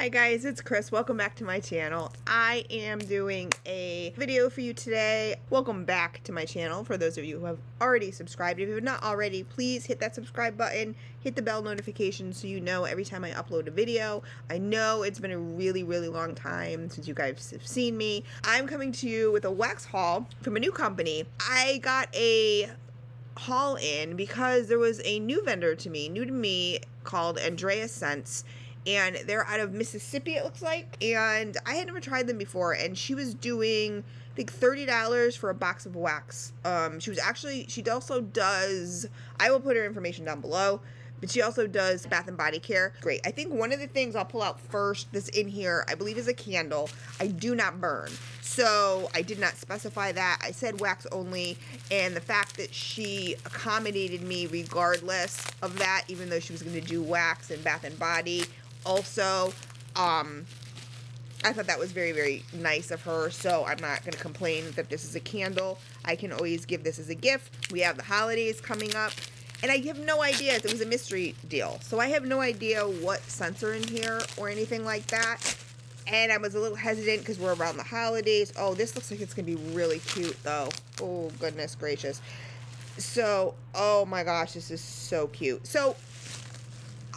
Hi guys, it's Chris. Welcome back to my channel. I am doing a video for you today. Welcome back to my channel for those of you who have already subscribed. If you're not already, please hit that subscribe button, hit the bell notification so you know every time I upload a video. I know it's been a really long time since you guys have seen me. I'm coming to you with a wax haul from a new company. I got a haul in because there was a new vendor new to me called Andreasscents. And they're out of Mississippi, it looks like. And I had never tried them before. And she was doing, I think, $30 for a box of wax. She also does, I will put her information down below, but she also does Bath and Body Care. Great. I think one of the things I'll pull out first that's in here, I believe, is a candle. I do not burn. So I did not specify that. I said wax only. And the fact that she accommodated me regardless of that, even though she was going to do wax and Bath and Body, also, I thought that was very nice of her, so I'm not going to complain that this is a candle. I can always give this as a gift. We have the holidays coming up, and I have no idea. It was a mystery deal, so I have no idea what scents are in here or anything like that, and I was a little hesitant because we're around the holidays. Oh, this looks like it's going to be really cute, though. Oh, goodness gracious. So, oh my gosh, this is so cute. So,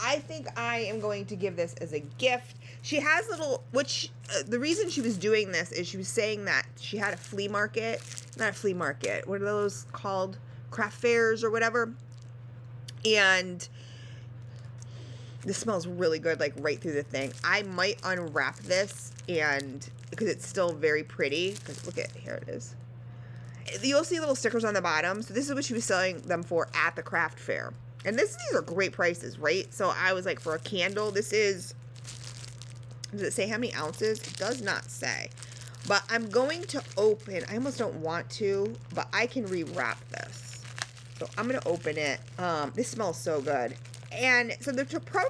I think I am going to give this as a gift. She has the reason she was doing this is she was saying that she had a flea market, not a flea market, what are those called? Craft fairs or whatever. And this smells really good, like right through the thing. I might unwrap this because it's still very pretty, because look at, here it is. You'll see little stickers on the bottom. So this is what she was selling them for at the craft fair. And these are great prices, right? So I was like, for a candle, does it say how many ounces? It does not say. But I'm going to open, I almost don't want to, but I can rewrap this. So I'm going to open it. This smells so good. And so the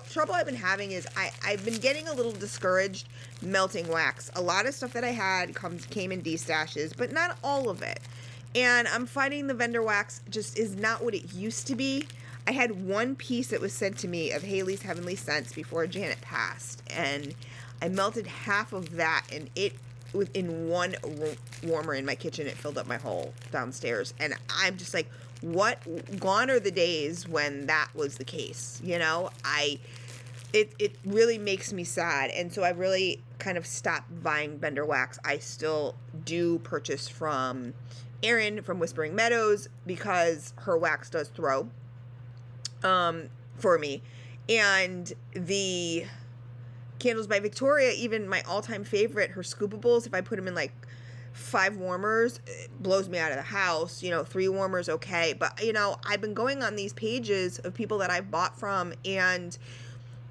trouble I've been having is I've been getting a little discouraged melting wax. A lot of stuff that I had came in D-stashes, but not all of it. And I'm finding the vendor wax just is not what it used to be. I had one piece that was sent to me of Haley's Heavenly Scents before Janet passed, and I melted half of that, and it within one warmer in my kitchen, it filled up my whole downstairs. And I'm just like, what? Gone are the days when that was the case, you know? It really makes me sad, and so I really kind of stopped buying vendor wax. I still do purchase from Erin from Whispering Meadows because her wax does throw. For me. And the Candles by Victoria, even my all-time favorite, her scoopables, if I put them in like 5 warmers, it blows me out of the house. 3 warmers, okay. But, I've been going on these pages of people that I've bought from, and,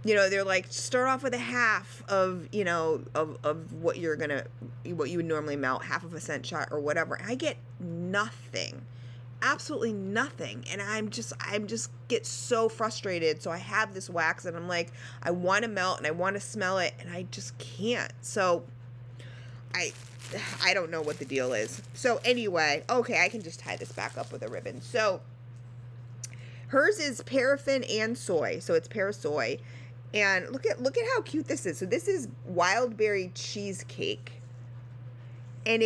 they're like, start off with a half of, of what what you would normally melt, half of a scent shot or whatever. And I get nothing. Absolutely nothing. And I'm just get so frustrated. So I have this wax and I'm like, I want to melt and I want to smell it and I just can't. So I don't know what the deal is. So anyway, okay, I can just tie this back up with a ribbon. So hers is paraffin and soy. So it's parasoy. And look at how cute this is. So this is wild berry cheesecake. And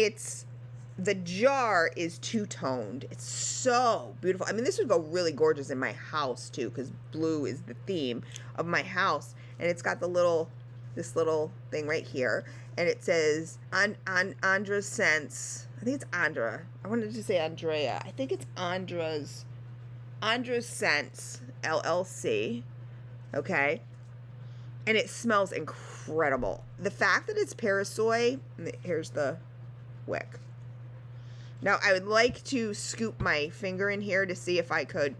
the jar is two-toned. It's so beautiful. I mean, this would go really gorgeous in my house, too, because blue is the theme of my house. And it's got this little thing right here. And it says, Andras Scents. I think it's Andra. I wanted to say Andrea. I think it's Andras Scents, LLC. Okay? And it smells incredible. The fact that it's parasoy, here's the wick. Now, I would like to scoop my finger in here to see if I could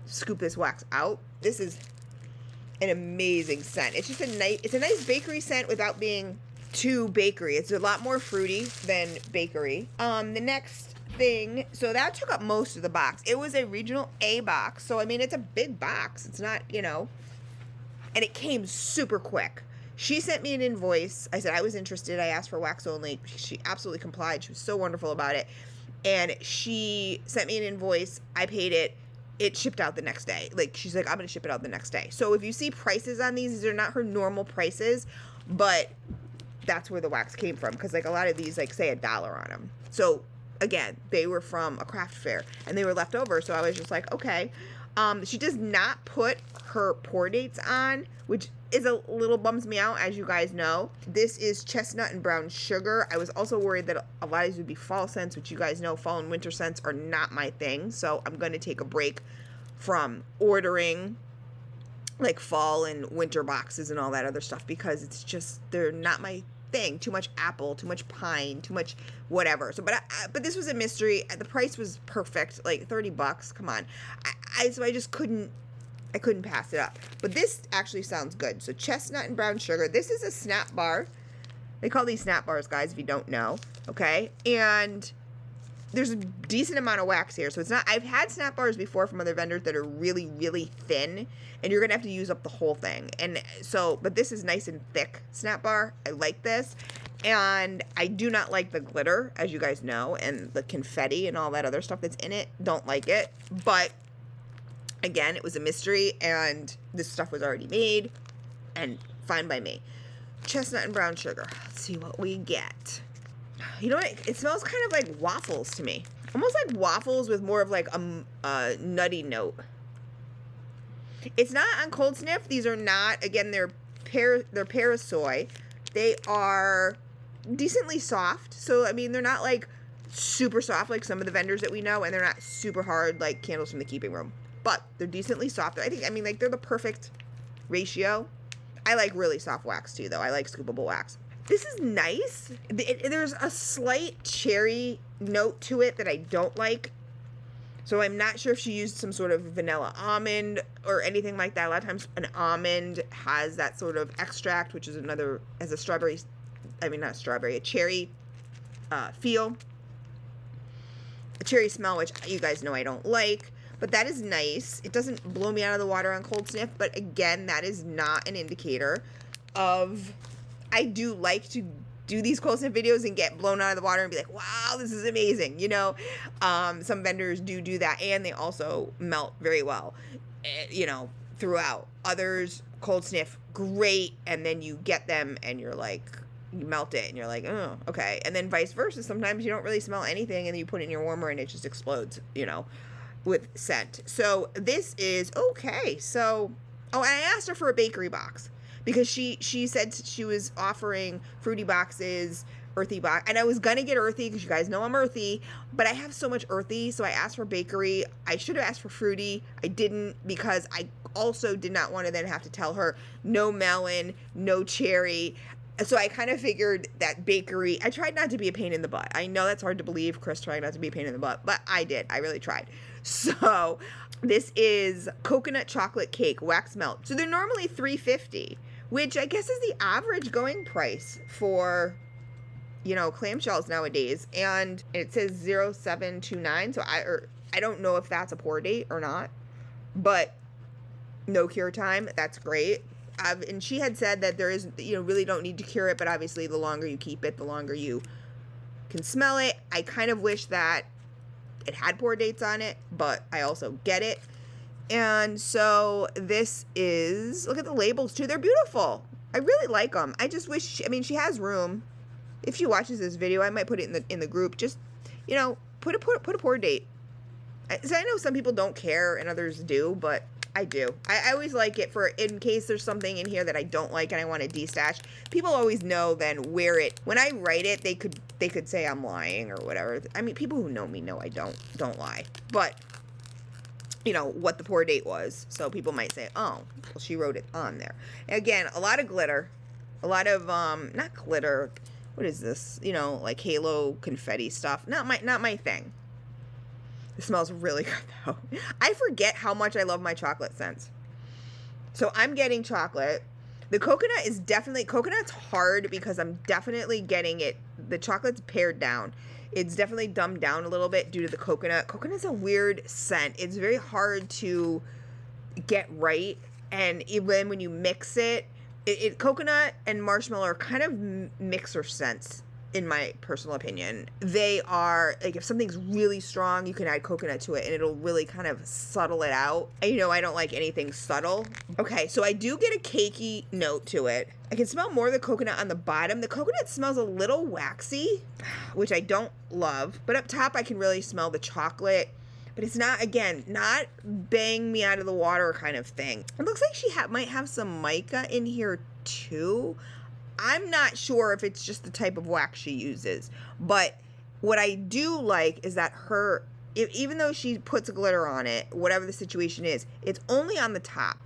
scoop this wax out. This is an amazing scent. It's just it's a nice bakery scent without being too bakery. It's a lot more fruity than bakery. The next thing, so that took up most of the box. It was a regional A box. So, I mean, it's a big box. It's not, and it came super quick. She sent me an invoice. I said I was interested. I asked for wax only. She absolutely complied. She was so wonderful about it. And she sent me an invoice. I paid it. It shipped out the next day. Like, she's like, I'm going to ship it out the next day. So if you see prices on these are not her normal prices. but that's where the wax came from, because like a lot of these like say $1 on them. So again, they were from a craft fair and they were left over, so I was just like, okay. She does not put her pour dates on, which is a little bums me out, as you guys know. This is chestnut and brown sugar. I was also worried that a lot of these would be fall scents, which you guys know fall and winter scents are not my thing, so I'm going to take a break from ordering like fall and winter boxes and all that other stuff, because it's just, they're not my thing. Too much apple, too much pine, too much whatever. So but this was a mystery. The price was perfect, like $30. Come on. So I just couldn't pass it up. But this actually sounds good. So chestnut and brown sugar. This is a snap bar. They call these snap bars, guys, if you don't know. Okay? And there's a decent amount of wax here. So it's not, I've had snap bars before from other vendors that are really, really thin, and you're going to have to use up the whole thing. And so, but this is nice and thick snap bar. I like this. And I do not like the glitter, as you guys know, and the confetti and all that other stuff that's in it. Don't like it. But again, it was a mystery, and this stuff was already made, and fine by me. Chestnut and brown sugar. Let's see what we get. You know what? It smells kind of like waffles to me. Almost like waffles with more of like a nutty note. It's not on Cold Sniff. These are not, again, they're Parasoy. They are decently soft. So, I mean, they're not like super soft like some of the vendors that we know, and they're not super hard like Candles from the Keeping Room. But they're decently soft. I mean, like, they're the perfect ratio. I like really soft wax too, though. I like scoopable wax. This is nice. There's a slight cherry note to it that I don't like. So I'm not sure if she used some sort of vanilla almond or anything like that. A lot of times an almond has that sort of extract, which is another, as a strawberry, I mean, not strawberry, a cherry feel. A cherry smell, which you guys know I don't like. But that is nice. It doesn't blow me out of the water on Cold Sniff. But again, that is not an indicator of... I do like to do these Cold Sniff videos and get blown out of the water and be like, wow, this is amazing, you know. Some vendors do that, and they also melt very well, you know, throughout. Others, Cold Sniff, great, and then you get them and you're like, you melt it and you're like, oh, okay. And then vice versa. Sometimes you don't really smell anything and then you put it in your warmer and it just explodes, you know, with scent. So this is okay. So, oh, and I asked her for a bakery box, because she said she was offering fruity boxes, earthy box, and I was gonna get earthy because you guys know I'm earthy, but I have so much earthy, so I asked for bakery. I should have asked for fruity. I didn't, because I also did not want to then have to tell her no melon, no cherry. So I kind of figured that bakery, I tried not to be a pain in the butt. I know that's hard to believe, Chris trying not to be a pain in the butt, but I did. I really tried. So this is coconut chocolate cake, wax melt. So they're normally $3.50. Which I guess is the average going price for, you know, clamshells nowadays. And it says 0729. So I don't know if that's a pour date or not. But no cure time. That's great. And she had said that there is, you know, really don't need to cure it. But obviously the longer you keep it, the longer you can smell it. I kind of wish that it had pour dates on it. But I also get it. And so this is, look at the labels too. They're beautiful. I really like them. I just wish, I mean, she has room. If she watches this video, I might put it in the group. Just, you know, put a pour date. So I know some people don't care and others do, but I do. I always like it for, in case there's something in here that I don't like and I want to destash. People always know then where it, when I write it, they could say I'm lying or whatever. I mean, people who know me know I don't lie. But you know, what the pour date was. So people might say, oh, well, she wrote it on there. Again, a lot of glitter. A lot of, not glitter. What is this? You know, like halo confetti stuff. Not my thing. It smells really good, though. I forget how much I love my chocolate scents. So I'm getting chocolate. The coconut is definitely, coconut's hard because I'm definitely getting it. The chocolate's pared down. It's definitely dumbed down a little bit due to the coconut. Coconut's a weird scent. It's very hard to get right. And even when you mix it, coconut and marshmallow are kind of mixer scents. in my personal opinion. They are, like, if something's really strong, you can add coconut to it and it'll really kind of subtle it out. And, you know, I don't like anything subtle. Okay, so I do get a cakey note to it. I can smell more of the coconut on the bottom. The coconut smells a little waxy, which I don't love. But up top, I can really smell the chocolate. But it's not, again, not bang me out of the water kind of thing. It looks like she might have some mica in here too. I'm not sure if it's just the type of wax she uses. But what I do like is that even though she puts glitter on it, whatever the situation is, it's only on the top.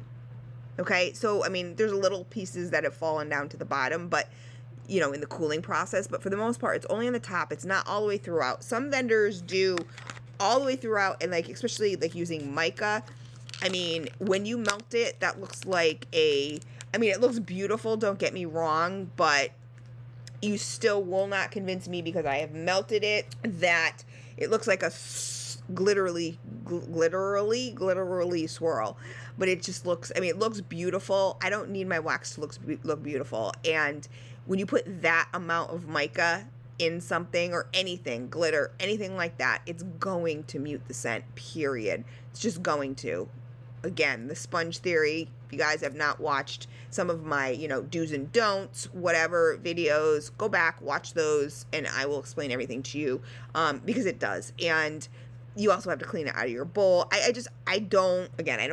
Okay, so, I mean, there's little pieces that have fallen down to the bottom, but, you know, in the cooling process. But for the most part, it's only on the top. It's not all the way throughout. Some vendors do all the way throughout, and, like, especially, like, using mica. I mean, when you melt it, that looks like it looks beautiful, don't get me wrong, but you still will not convince me, because I have melted it, that it looks like a glitterly swirl. But it just looks, I mean, it looks beautiful. I don't need my wax to look beautiful. And when you put that amount of mica in something, or anything, glitter, anything like that, it's going to mute the scent, period. It's just going to. Again, the sponge theory, if you guys have not watched some of my, you know, do's and don'ts, whatever videos, go back, watch those, and I will explain everything to you, because it does. And you also have to clean it out of your bowl. I don't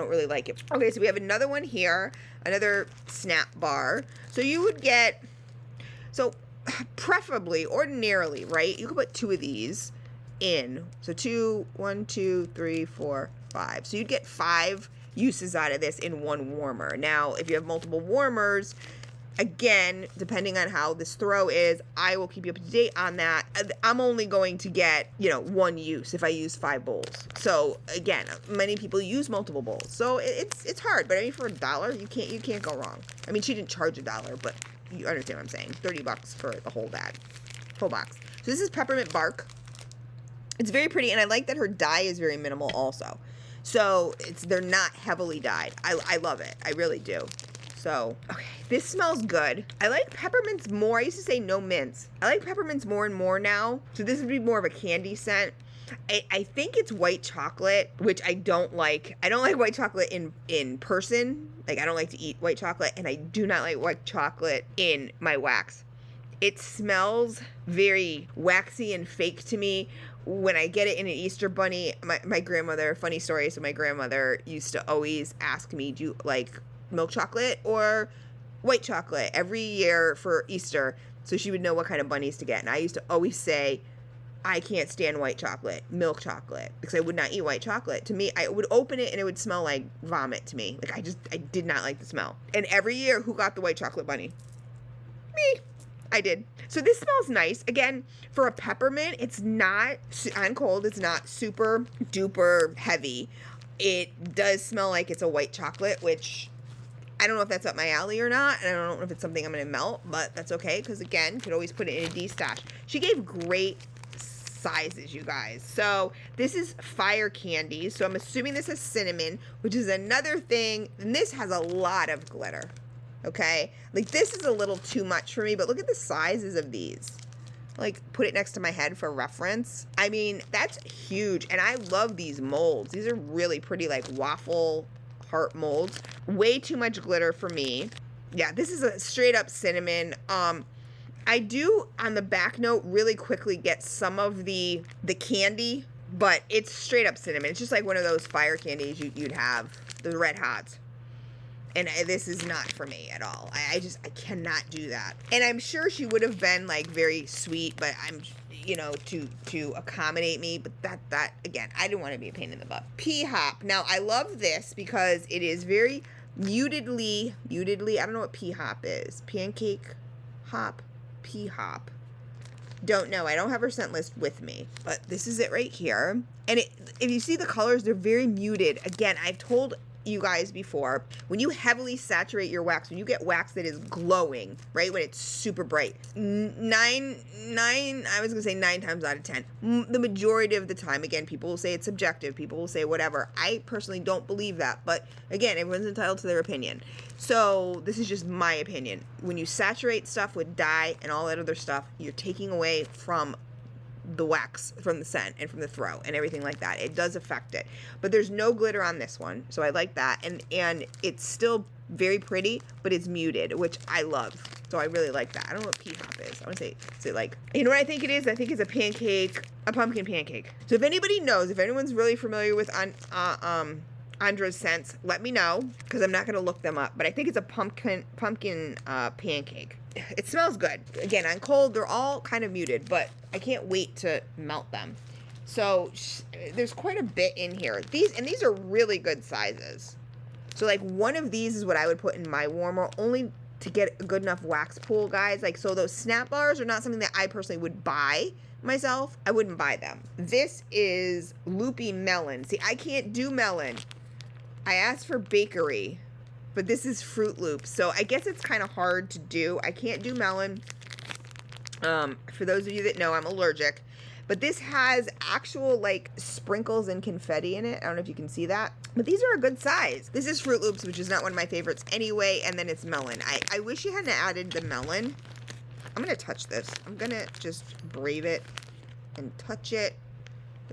really like it. Okay, so we have another one here, another snap bar. So you would get, so preferably, ordinarily, right, you could put 2 of these in. So 1, 2, 3, 4, 5. So you'd get 5 uses out of this in one warmer. Now, if you have multiple warmers, again, depending on how this throw is, I will keep you up to date on that. I'm only going to get, you know, 1 use if I use 5 bowls. So again, many people use multiple bowls, so it's hard. But I mean, for $1, you can't go wrong. I mean, she didn't charge $1, but you understand what I'm saying. $30 for the whole box. So this is Peppermint Bark. It's very pretty, and I like that her dye is very minimal also. So they're not heavily dyed. I love it. I really do. So, okay, this smells good. I like peppermints more. I used to say no mints. I like peppermints more and more now. So this would be more of a candy scent. I think it's white chocolate, which I don't like. I don't like white chocolate in person. Like, I don't like to eat white chocolate, and I do not like white chocolate in my wax. It smells very waxy and fake to me. When I get it in an Easter bunny, my grandmother, funny story, so my grandmother used to always ask me, do you like milk chocolate or white chocolate every year for Easter, so she would know what kind of bunnies to get. And I used to always say, I can't stand white chocolate, milk chocolate, because I would not eat white chocolate. To me, I would open it and it would smell like vomit to me. Like, I did not like the smell. And every year, who got the white chocolate bunny? Me. I did. So this smells nice. Again, for a peppermint, it's not, on cold, it's not super duper heavy. It does smell like it's a white chocolate, which I don't know if that's up my alley or not, and I don't know if it's something I'm going to melt, but that's okay, because again, you could always put it in a D-stash. She gave great sizes, you guys. So this is fire candy, so I'm assuming this is cinnamon, which is another thing, and this has a lot of glitter. Okay, like this is a little too much for me, but look at the sizes of these. Like, put it next to my head for reference. I mean, that's huge, and I love these molds. These are really pretty, like waffle heart molds. Way too much glitter for me. Yeah, this is a straight up cinnamon. I do, on the back note, really quickly get some of the candy, but it's straight up cinnamon. It's just like one of those fire candies you'd have, the Red Hots. And this is not for me at all. I cannot do that. And I'm sure she would have been like very sweet, but I'm, you know, to accommodate me. But that again, I didn't want to be a pain in the butt. Pea hop. Now I love this because it is very mutedly. I don't know what pea hop is. Pancake hop, pea hop. Don't know. I don't have her scent list with me, but this is it right here. And if you see the colors, they're very muted. Again, I've told you guys before, when you heavily saturate your wax, when you get wax that is glowing, right, when it's super bright, I was gonna say 9 times out of 10, the majority of the time, again, people will say it's subjective, people will say whatever. I personally don't believe that, but again, everyone's entitled to their opinion. So this is just my opinion. When you saturate stuff with dye and all that other stuff, you're taking away from the wax, from the scent and from the throw and everything like that. It does affect it, but there's no glitter on this one, so I like that. And it's still very pretty, but it's muted, which I love. So I really like that. I don't know what P-hop is. I want to say, is it like, you know what I think it is? I think it's a pancake, a pumpkin pancake. So if anybody knows, if anyone's really familiar with Andras scents, let me know, because I'm not going to look them up. But I think it's a pumpkin pancake. It smells good. Again, on cold, they're all kind of muted, but I can't wait to melt them. So there's quite a bit in here. These are really good sizes. So like one of these is what I would put in my warmer, only to get a good enough wax pool, guys. Like, so those snap bars are not something that I personally would buy myself. I wouldn't buy them. This is Loopy Melon. See, I can't do melon. I asked for bakery, but this is Fruit Loops. So I guess it's kind of hard to do. I can't do melon. For those of you that know, I'm allergic. But this has actual, like, sprinkles and confetti in it. I don't know if you can see that. But these are a good size. This is Fruit Loops, which is not one of my favorites anyway. And then it's melon. I wish you hadn't added the melon. I'm going to touch this. I'm going to just brave it and touch it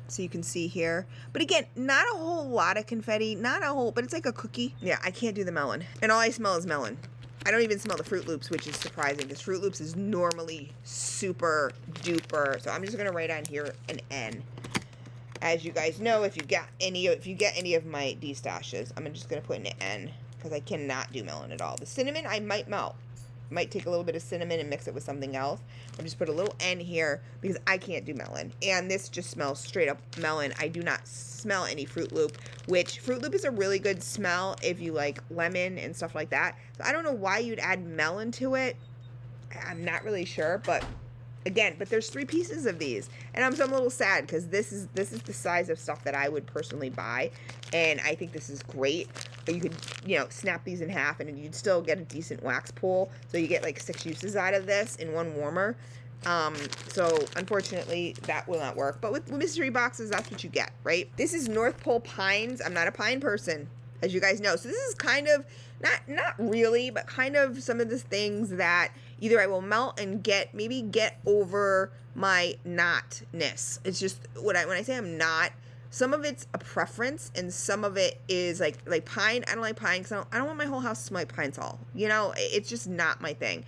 so you can see here. But again, not a whole lot of confetti. Not a whole, but it's like a cookie. Yeah, I can't do the melon. And all I smell is melon. I don't even smell the Fruit Loops, which is surprising because Fruit Loops is normally super duper. So I'm just gonna write on here an N. As you guys know, if you get any of my D-stashes, I'm just gonna put an N because I cannot do melon at all. The cinnamon I might melt. Might take a little bit of cinnamon and mix it with something else. I'll just put a little N here because I can't do melon. And this just smells straight up melon. I do not smell any Fruit Loop, which Fruit Loop is a really good smell if you like lemon and stuff like that. So I don't know why you'd add melon to it. I'm not really sure, but again, but there's 3 pieces of these. And I'm a little sad because this is the size of stuff that I would personally buy. And I think this is great. You could, you know, snap these in half and you'd still get a decent wax pool. So you get like 6 uses out of this in one warmer. So unfortunately that will not work. But with mystery boxes, that's what you get, right? This is North Pole Pines. I'm not a pine person, as you guys know. So this is kind of, not really, but kind of some of the things that either I will melt and maybe get over my notness. It's just, when I say I'm not, some of it's a preference and some of it is like pine. I don't like pine because I don't want my whole house to smell like pine sol. You know, it's just not my thing.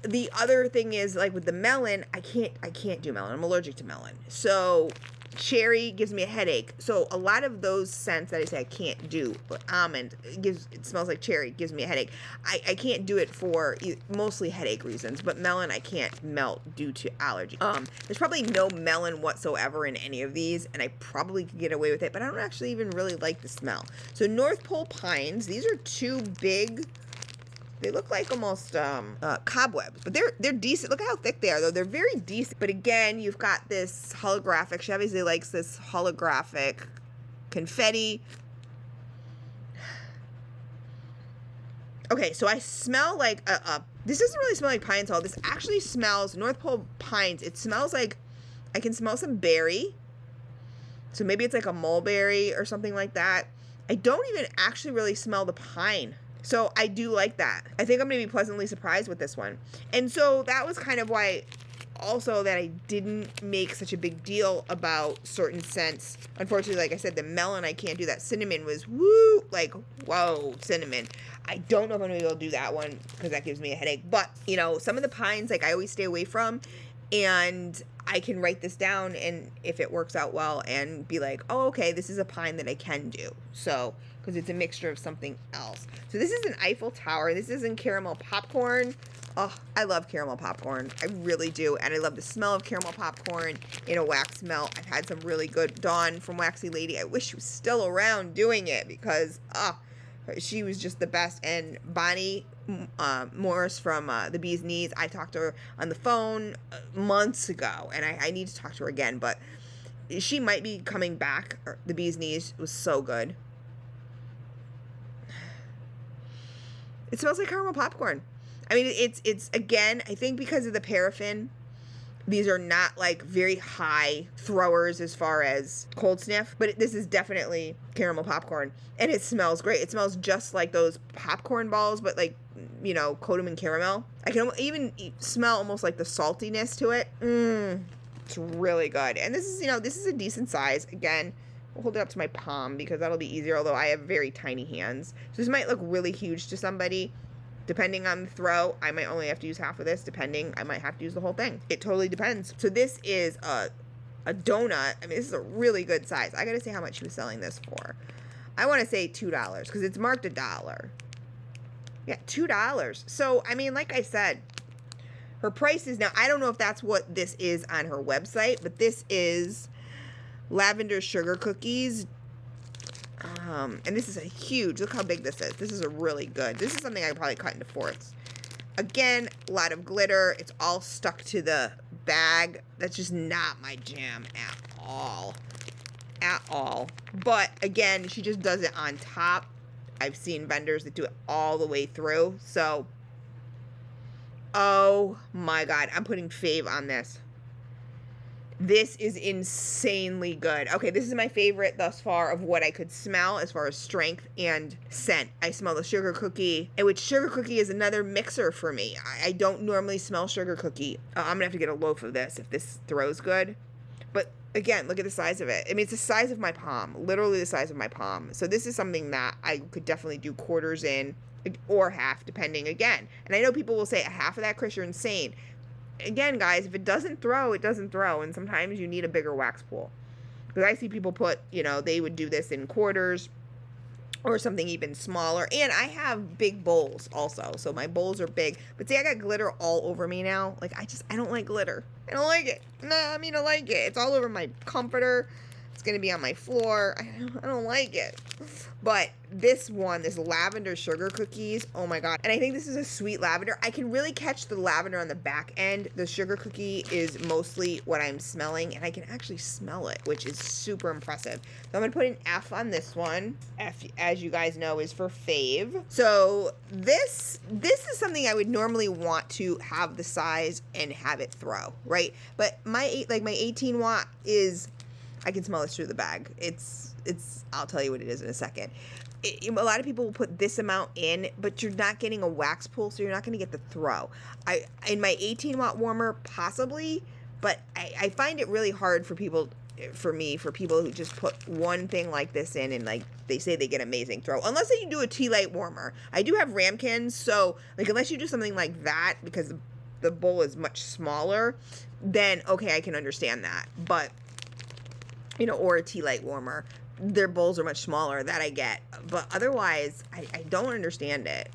The other thing is, like with the melon, I can't do melon. I'm allergic to melon. So cherry gives me a headache. So a lot of those scents that I say I can't do, but almond, it smells like cherry, gives me a headache. I can't do it for mostly headache reasons, but melon I can't melt due to allergy. There's probably no melon whatsoever in any of these, and I probably could get away with it, but I don't actually even really like the smell. So North Pole Pines, these are 2 big. They look like almost cobwebs, but they're decent. Look how thick they are, though. They're very decent. But again, you've got this holographic. She obviously likes this holographic confetti. Okay, so I smell like this doesn't really smell like pine sol. This actually smells North Pole Pines. It smells like I can smell some berry. So maybe it's like a mulberry or something like that. I don't even actually really smell the pine. So I do like that. I think I'm going to be pleasantly surprised with this one. And so that was kind of why also that I didn't make such a big deal about certain scents. Unfortunately, like I said, the melon, I can't do that. Cinnamon was woo, like, whoa, cinnamon. I don't know if I'm going to be able to do that one because that gives me a headache. But, you know, some of the pines, like I always stay away from. And I can write this down and if it works out well and be like, oh, okay, this is a pine that I can do. So, because it's a mixture of something else. So this is an Eiffel Tower. This is in caramel popcorn. Oh, I love caramel popcorn. I really do. And I love the smell of caramel popcorn in a wax melt. I've had some really good. Dawn from Waxy Lady. I wish she was still around doing it because, she was just the best. And Bonnie Morris from The Bee's Knees, I talked to her on the phone months ago. And I need to talk to her again. But she might be coming back. The Bee's Knees was so good. It smells like caramel popcorn. I mean, it's again, I think because of the paraffin, these are not like very high throwers as far as cold sniff, but this is definitely caramel popcorn, and it smells great. It smells just like those popcorn balls, but like, you know, coat them in caramel. I can even smell almost like the saltiness to it. It's really good. And this is, you know, this is a decent size. Again, we'll hold it up to my palm because that'll be easier, although I have very tiny hands. So this might look really huge to somebody. Depending on the throw, I might only have to use half of this. Depending, I might have to use the whole thing. It totally depends. So this is a donut. I mean, this is a really good size. I gotta say how much she was selling this for. I want to say $2 because it's marked $1. Yeah, $2. So, I mean, like I said, her price is now, I don't know if that's what this is on her website, but this is lavender sugar cookies. And this is a huge, look how big this is. This is a really good, this is something I probably cut into fourths. Again, a lot of glitter. It's all stuck to the bag. That's just not my jam at all. At all. But again, she just does it on top. I've seen vendors that do it all the way through. So, oh my God, I'm putting fave on this. This is insanely good. Okay, this is my favorite thus far of what I could smell as far as strength and scent. I smell the sugar cookie, and which sugar cookie is another mixer for me. I don't normally smell sugar cookie. I'm gonna have to get a loaf of this if this throws good. But again, look at the size of it. I mean, it's the size of my palm, literally the size of my palm. So this is something that I could definitely do quarters in or half, depending again. And I know people will say, half of that, Chris, you're insane. Again, guys, if it doesn't throw, it doesn't throw. And sometimes you need a bigger wax pool. Because I see people put, you know, they would do this in quarters or something even smaller. And I have big bowls also. So my bowls are big. But see, I got glitter all over me now. Like, I don't like glitter. I don't like it. No, I mean, I like it. It's all over my comforter. It's going to be on my floor. I don't like it. But this one, this lavender sugar cookies, oh my God. And I think this is a sweet lavender. I can really catch the lavender on the back end. The sugar cookie is mostly what I'm smelling, and I can actually smell it, which is super impressive. So I'm going to put an F on this one. F, as you guys know, is for fave. So this is something I would normally want to have the size and have it throw, right? But my 18 watt is, I can smell this through the bag. It's, I'll tell you what it is in a second. A lot of people will put this amount in, but you're not getting a wax pool, so you're not going to get the throw. In my 18 watt warmer, possibly, but I find it really hard for people who just put one thing like this in and like they say they get amazing throw. Unless you do a tea light warmer. I do have ramekins, so like unless you do something like that because the bowl is much smaller, then okay, I can understand that. But you know, or a tea light warmer. Their bowls are much smaller, that I get. But otherwise, I don't understand it.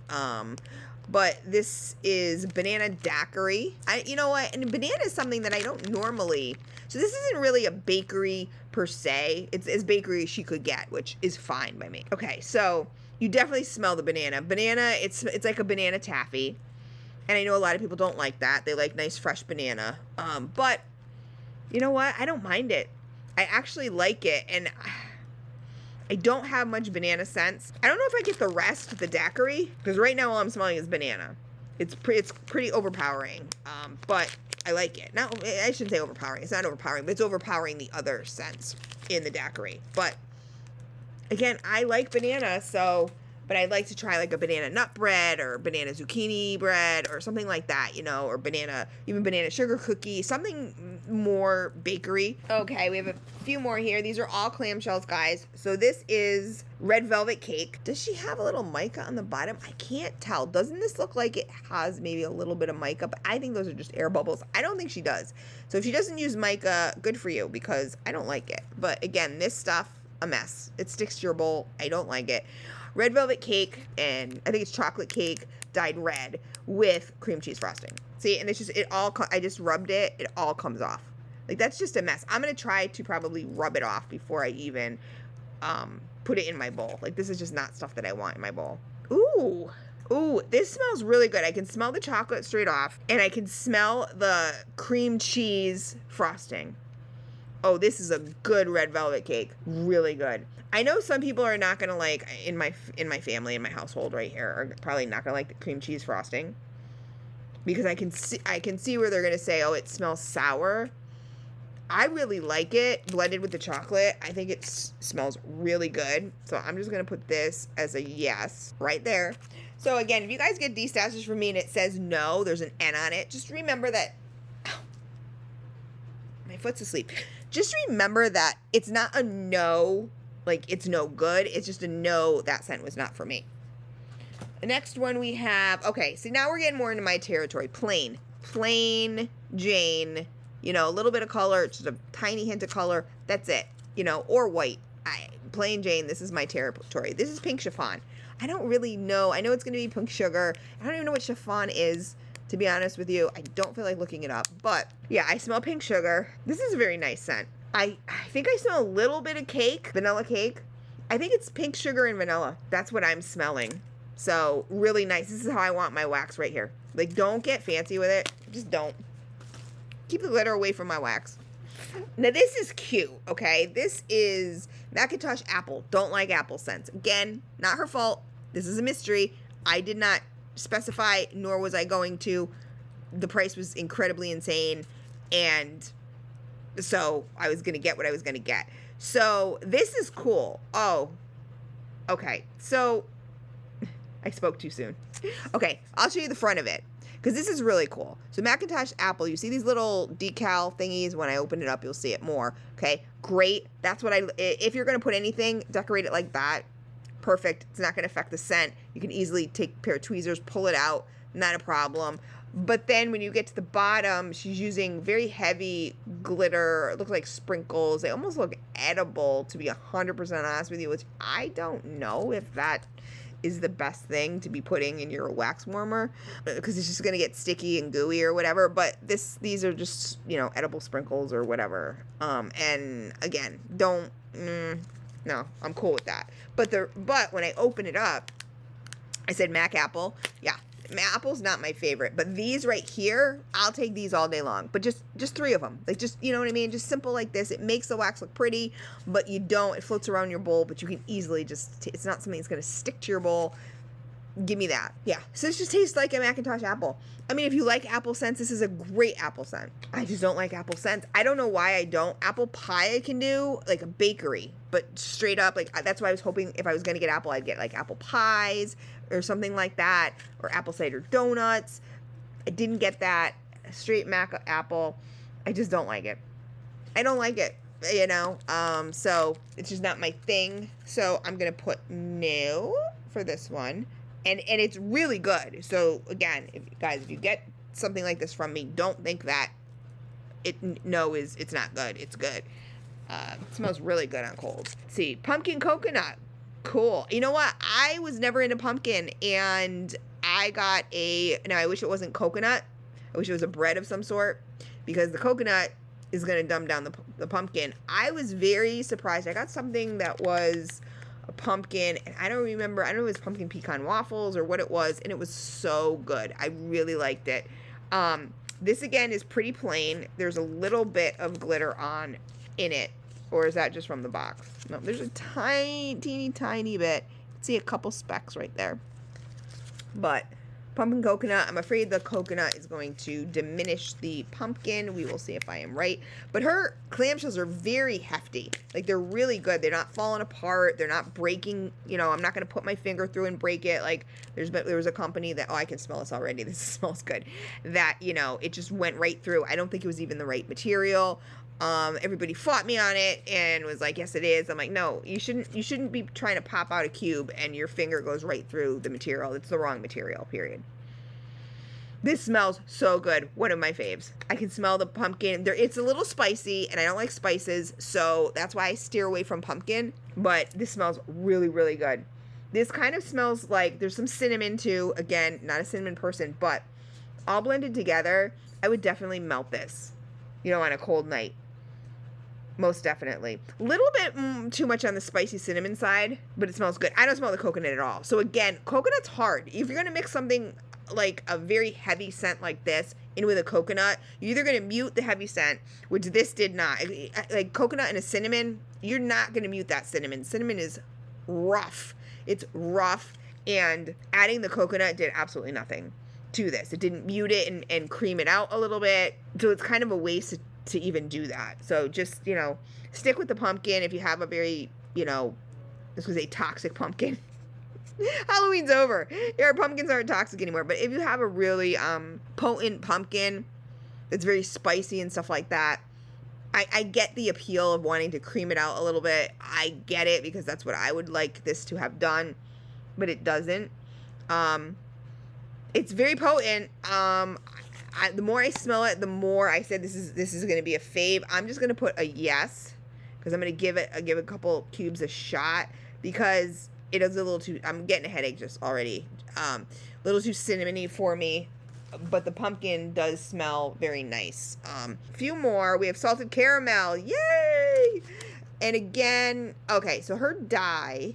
But this is banana daiquiri. You know what? And banana is something that I don't normally. So this isn't really a bakery per se. It's as bakery as she could get, which is fine by me. Okay, so you definitely smell the banana. Banana, it's like a banana taffy. And I know a lot of people don't like that. They like nice fresh banana. But you know what? I don't mind it. I actually like it, and I don't have much banana scents. I don't know if I get the rest of the daiquiri, because right now all I'm smelling is banana. It's pretty overpowering, but I like it. Now, I shouldn't say overpowering. It's not overpowering, but it's overpowering the other scents in the daiquiri. But again, I like banana, so, but I'd like to try like a banana nut bread or banana zucchini bread or something like that, you know, or even banana sugar cookie, something more bakery. Okay, we have a few more here. These are all clamshells, guys. So this is red velvet cake. Does she have a little mica on the bottom? I can't tell. Doesn't this look like it has maybe a little bit of mica? But I think those are just air bubbles. I don't think she does. So if she doesn't use mica, good for you, because I don't like it. But again, this stuff, a mess. It sticks to your bowl. I don't like it. Red velvet cake, and I think it's chocolate cake dyed red with cream cheese frosting. See, and it's just, I just rubbed it. It all comes off. Like, that's just a mess. I'm going to try to probably rub it off before I even put it in my bowl. Like, this is just not stuff that I want in my bowl. Ooh. Ooh, this smells really good. I can smell the chocolate straight off, and I can smell the cream cheese frosting. Oh, this is a good red velvet cake. Really good. I know some people are not gonna like, in my family, in my household right here, are probably not gonna like the cream cheese frosting, because I can see where they're gonna say, oh, it smells sour. I really like it blended with the chocolate. I think it smells really good. So I'm just gonna put this as a yes right there. So again, if you guys get D-stashes from me and it says no, there's an N on it, just remember that, ow, my foot's asleep. Just remember that it's not a no, like it's no good. It's just a no, that scent was not for me. The next one we have, okay, so now we're getting more into my territory. Plain Jane, you know, a little bit of color, just a tiny hint of color. That's it, you know, or white. Plain Jane, this is my territory. This is pink chiffon. I don't really know. I know it's going to be pink sugar. I don't even know what chiffon is, to be honest with you. I don't feel like looking it up. But, yeah, I smell pink sugar. This is a very nice scent. I think I smell a little bit of cake, vanilla cake. I think it's pink sugar and vanilla. That's what I'm smelling. So, really nice. This is how I want my wax right here. Like, don't get fancy with it. Just don't. Keep the glitter away from my wax. Now, this is cute, okay? This is Macintosh apple. Don't like apple scents. Again, not her fault. This is a mystery. I did not specify, nor was I going to. The price was incredibly insane, and so I was going to get what I was going to get. So, this is cool. Oh, okay. So, I spoke too soon. Okay, I'll show you the front of it, because this is really cool. So Macintosh apple, you see these little decal thingies. When I open it up, you'll see it more. Okay, great. That's what if you're going to put anything, decorate it like that. Perfect. It's not going to affect the scent. You can easily take a pair of tweezers, pull it out. Not a problem. But then when you get to the bottom, she's using very heavy glitter. It looks like sprinkles. They almost look edible, to be 100% honest with you, which I don't know if that is the best thing to be putting in your wax warmer, because it's just going to get sticky and gooey or whatever. But these are just, you know, edible sprinkles or whatever. And again, don't, no, I'm cool with that. But when I open it up, I said Mac apple. Yeah, apple's not my favorite, but these right here, I'll take these all day long. But just 3 of them, like, just, you know what I mean, just simple like this. It makes the wax look pretty, but it floats around your bowl, but you can easily just, it's not something that's going to stick to your bowl. Give me that. Yeah, so this just tastes like a Macintosh apple. I mean, if you like apple scents, this is a great apple scent. I just don't like apple scents. I don't know why I don't. Apple pie I can do, like a bakery, but straight up, like, that's why I was hoping if I was going to get apple, I'd get like apple pies or something like that, or apple cider donuts. I didn't get that. Straight Mac apple. I just don't like it. I don't like it, you know, so it's just not my thing. So I'm going to put no for this one. And it's really good. So again, if you get something like this from me, don't think that it's not good. It's good. It smells really good on cold. Let's see, pumpkin coconut. Cool. You know what? I was never into pumpkin, and I got now I wish it wasn't coconut. I wish it was a bread of some sort, because the coconut is going to dumb down the pumpkin. I was very surprised. I got something that was a pumpkin, and I don't know if it was pumpkin pecan waffles or what it was, and it was so good. I really liked it. This again is pretty plain. There's a little bit of glitter in it, or is that just from the box? No, there's a tiny bit. See a couple specks right there. But pumpkin coconut, I'm afraid the coconut is going to diminish the pumpkin. We will see if I am right. But her clamshells are very hefty. Like, they're really good. They're not falling apart. They're not breaking. You know, I'm not going to put my finger through and break it. Like, there was a company that, I can smell this already. This smells good. That, you know, it just went right through. I don't think it was even the right material. Everybody fought me on it and was like, yes, it is. I'm like, no, you shouldn't be trying to pop out a cube and your finger goes right through the material. It's the wrong material, period. This smells so good. One of my faves. I can smell the pumpkin. It's a little spicy, and I don't like spices, so that's why I steer away from pumpkin, but this smells really, really good. This kind of smells like there's some cinnamon too. Again, not a cinnamon person, but all blended together, I would definitely melt this, you know, on a cold night. Most definitely. A little bit too much on the spicy cinnamon side, but it smells good. I don't smell the coconut at all. So again, coconut's hard. If you're going to mix something like a very heavy scent like this, in with a coconut, you're either going to mute the heavy scent, which this did not. Like coconut and a cinnamon, you're not going to mute that cinnamon. Cinnamon is rough. It's rough, and adding the coconut did absolutely nothing to this. It didn't mute it and cream it out a little bit. So it's kind of a waste to even do that. So just, you know, stick with the pumpkin if you have a very, you know, this was a toxic pumpkin. Halloween's over. Your pumpkins aren't toxic anymore. But if you have a really potent pumpkin that's very spicy and stuff like that, I get the appeal of wanting to cream it out a little bit. I get it because that's what I would like this to have done, but it doesn't. It's very potent. The more I smell it, the more I said this is going to be a fave. I'm just going to put a yes because I'm going to give a couple cubes a shot because it is a little too. I'm getting a headache just already. A little too cinnamony for me. But the pumpkin does smell very nice. A few more. We have salted caramel. Yay! And again, okay, so her dye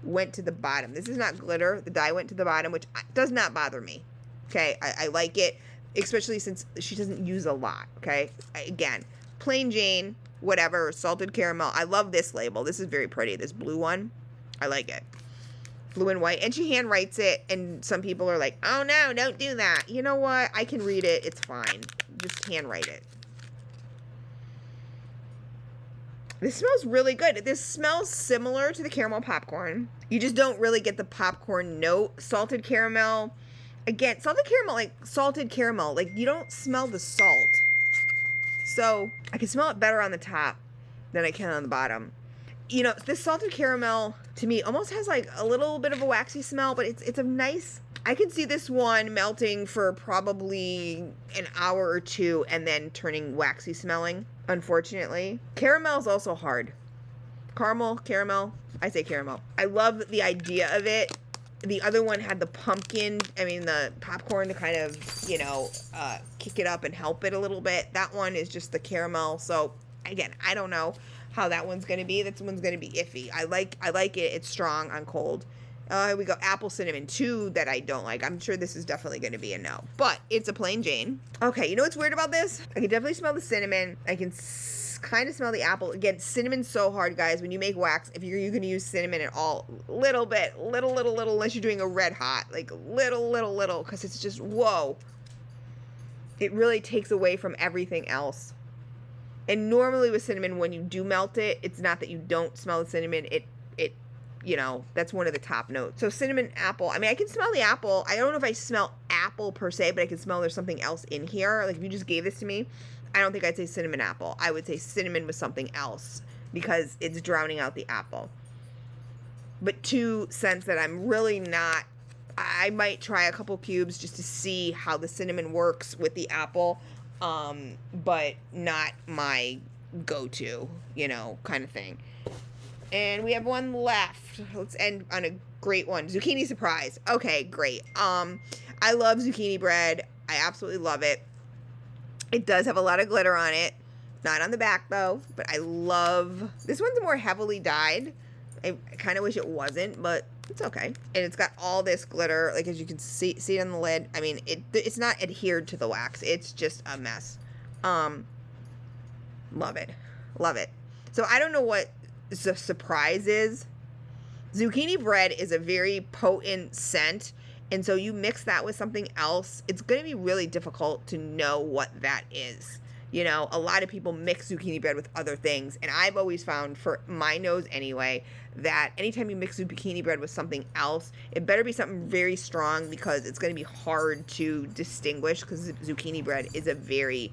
went to the bottom. This is not glitter. The dye went to the bottom, which does not bother me. Okay, I like it, especially since she doesn't use a lot. Okay, again, plain Jane, whatever, salted caramel. I love this label. This is very pretty. This blue one, I like it. Blue and white, and she hand writes it, and some people are like, oh no, don't do that. You know what? I can read it. It's fine. Just hand write it. This smells really good. This smells similar to the caramel popcorn. You just don't really get the popcorn note. Salted caramel. Again, salted caramel, like you don't smell the salt. So I can smell it better on the top than I can on the bottom. You know, this salted caramel to me almost has like a little bit of a waxy smell, but it's a nice, I can see this one melting for probably an hour or two and then turning waxy smelling, unfortunately. Caramel is also hard. Caramel, I say caramel. I love the idea of it. The other one had the the popcorn to kind of, you know, kick it up and help it a little bit. That one is just the caramel. So again, I don't know how that one's going to be. That one's going to be iffy. I like it. It's strong on cold. We go apple cinnamon, two that I don't like. I'm sure this is definitely going to be a no, but it's a plain Jane. Okay, you know what's weird about this? I can definitely smell the cinnamon. I can kind of smell the apple. Again, cinnamon's so hard, guys. When you make wax, if you're going to use cinnamon at all, little bit, little, unless you're doing a red hot, like little, because it's just, whoa. It really takes away from everything else. And normally with cinnamon, when you do melt it, it's not that you don't smell the cinnamon. It you know, that's one of the top notes. So cinnamon, apple. I mean, I can smell the apple. I don't know if I smell apple per se, but I can smell there's something else in here. Like if you just gave this to me, I don't think I'd say cinnamon apple. I would say cinnamon with something else because it's drowning out the apple. But two scents that I'm really not, I might try a couple cubes just to see how the cinnamon works with the apple. But not my go-to, you know, kind of thing. And we have one left. Let's end on a great one. Zucchini surprise. Okay, great. I love zucchini bread. I absolutely love it. It does have a lot of glitter on it. Not on the back though, but I love, this one's more heavily dyed. I kind of wish it wasn't, but it's okay. And it's got all this glitter, like as you can see it on the lid. I mean, it's not adhered to the wax. It's just a mess. Love it. Love it. So I don't know what the surprise is. Zucchini bread is a very potent scent. And so you mix that with something else, it's going to be really difficult to know what that is. You know, a lot of people mix zucchini bread with other things. And I've always found, for my nose anyway, that anytime you mix zucchini bread with something else, it better be something very strong because it's going to be hard to distinguish because zucchini bread is a very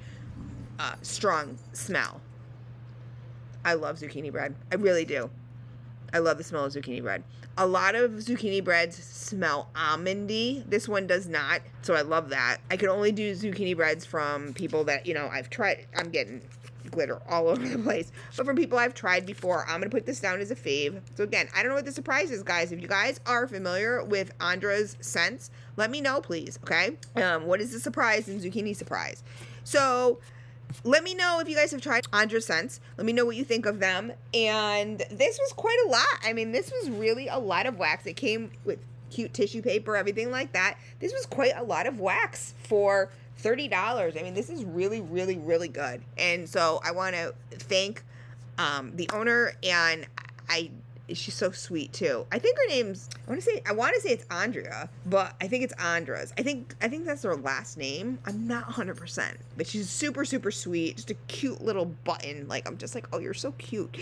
strong smell. I love zucchini bread. I really do. I love the smell of zucchini bread. A lot of zucchini breads smell almondy. This one does not, so I love that. I can only do zucchini breads from people that, you know, I've tried. I'm getting glitter all over the place. But from people I've tried before, I'm going to put this down as a fave. So again, I don't know what the surprise is, guys. If you guys are familiar with Andras scents, let me know, please, okay? What is the surprise in zucchini surprise? So let me know if you guys have tried Andras scents. Let me know what you think of them. And this was quite a lot. I mean, this was really a lot of wax. It came with cute tissue paper, everything like that. This was quite a lot of wax for $30. I mean, this is really, really, really good. And so I want to thank the owner, and she's so sweet too. I think her name's, I want to say it's Andrea, but I think it's Andras. I think that's her last name. I'm not 100%, but she's super, super sweet. Just a cute little button. Like, I'm just like, oh, you're so cute.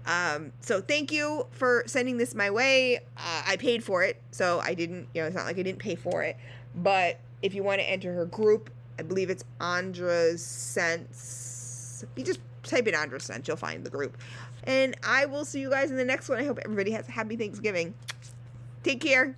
So thank you for sending this my way. I paid for it, so I didn't, it's not like I didn't pay for it. But if you want to enter her group, I believe it's andreasscents. You just type in andreasscents, you'll find the group. And I will see you guys in the next one. I hope everybody has a happy Thanksgiving. Take care.